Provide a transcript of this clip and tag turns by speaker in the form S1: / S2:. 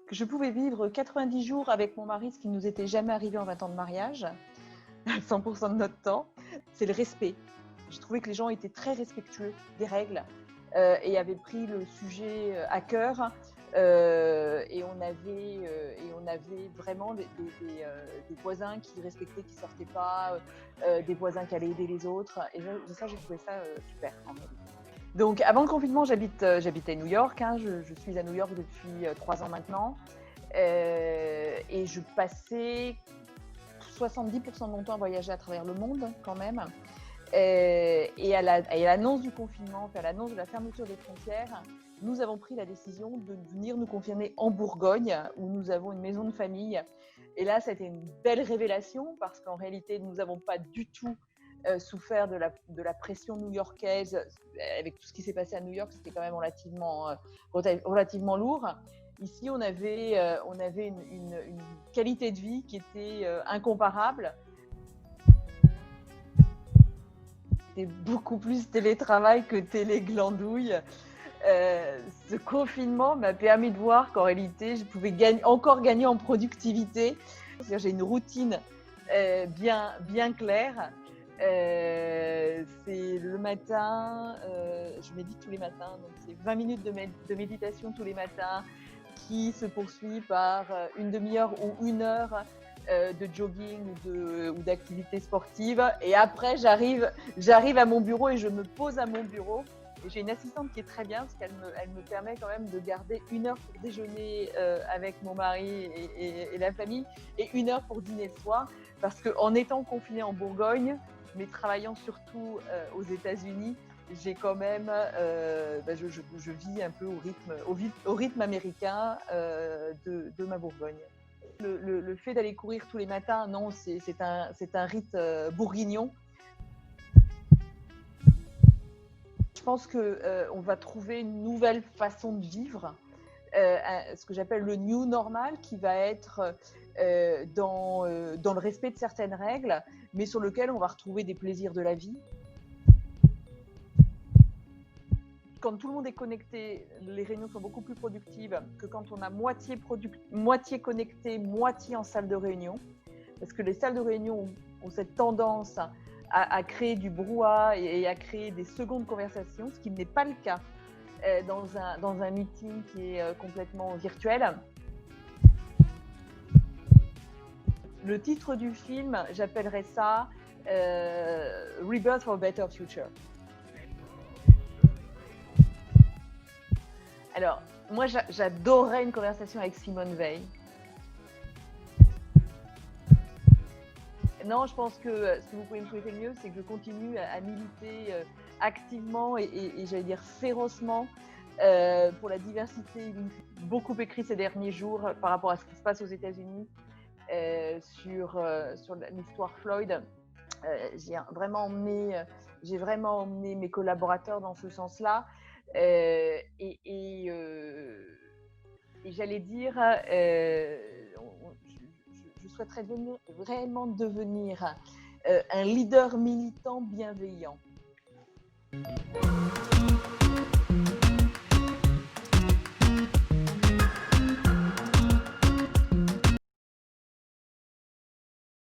S1: que je pouvais vivre 90 jours avec mon mari, ce qui ne nous était jamais arrivé en 20 ans de mariage, 100% de notre temps, c'est le respect. J'ai trouvé que les gens étaient très respectueux des règles et avaient pris le sujet à cœur. Et on avait vraiment des voisins qui respectaient, qui ne sortaient pas, des voisins qui allaient aider les autres. Et ça, j'ai trouvé ça super en réalité. Donc, avant le confinement, j'habitais New York. Je suis à New York depuis 3 ans maintenant. Et je passais 70% de mon temps à voyager à travers le monde quand même. Et à l'annonce du confinement, à l'annonce de la fermeture des frontières, nous avons pris la décision de venir nous confiner en Bourgogne, où nous avons une maison de famille. Et là, ça a été une belle révélation parce qu'en réalité, nous n'avons pas du tout souffert de la pression new-yorkaise. Avec tout ce qui s'est passé à New York, c'était quand même relativement lourd. Ici, on avait une qualité de vie qui était incomparable. C'était beaucoup plus télétravail que téléglandouille. Ce confinement m'a permis de voir qu'en réalité, je pouvais encore gagner en productivité. J'ai une routine bien claire. C'est le matin, je médite tous les matins, donc c'est 20 minutes de méditation tous les matins qui se poursuit par une demi-heure ou 1 heure de jogging ou d'activité sportive. Et après, j'arrive à mon bureau et je me pose à mon bureau. Et j'ai une assistante qui est très bien parce qu'elle me permet quand même de garder 1 heure pour déjeuner avec mon mari et la famille et 1 heure pour dîner le soir. Parce qu'en étant confinée en Bourgogne, mais travaillant surtout aux États-Unis, j'ai quand même, je vis un peu au rythme américain de ma Bourgogne. Le fait d'aller courir tous les matins, non, c'est un rite bourguignon. Je pense qu'on va trouver une nouvelle façon de vivre, ce que j'appelle le new normal, qui va être dans le respect de certaines règles, mais sur lequel on va retrouver des plaisirs de la vie. Quand tout le monde est connecté, les réunions sont beaucoup plus productives que quand on a moitié connecté, moitié en salle de réunion. Parce que les salles de réunion ont cette tendance à créer du brouhaha et à créer des secondes conversations, ce qui n'est pas le cas dans un meeting qui est complètement virtuel. Le titre du film, j'appellerais ça Rebirth for a Better Future. Alors, moi, j'adorerais une conversation avec Simone Veil. Non, je pense que ce que vous pouvez me souhaiter le mieux, c'est que je continue à militer activement et j'allais dire férocement pour la diversité. Beaucoup écrit ces derniers jours par rapport à ce qui se passe aux États-Unis sur l'histoire Floyd. J'ai vraiment emmené mes collaborateurs dans ce sens-là. Et j'allais dire, je souhaiterais vraiment devenir un leader militant bienveillant.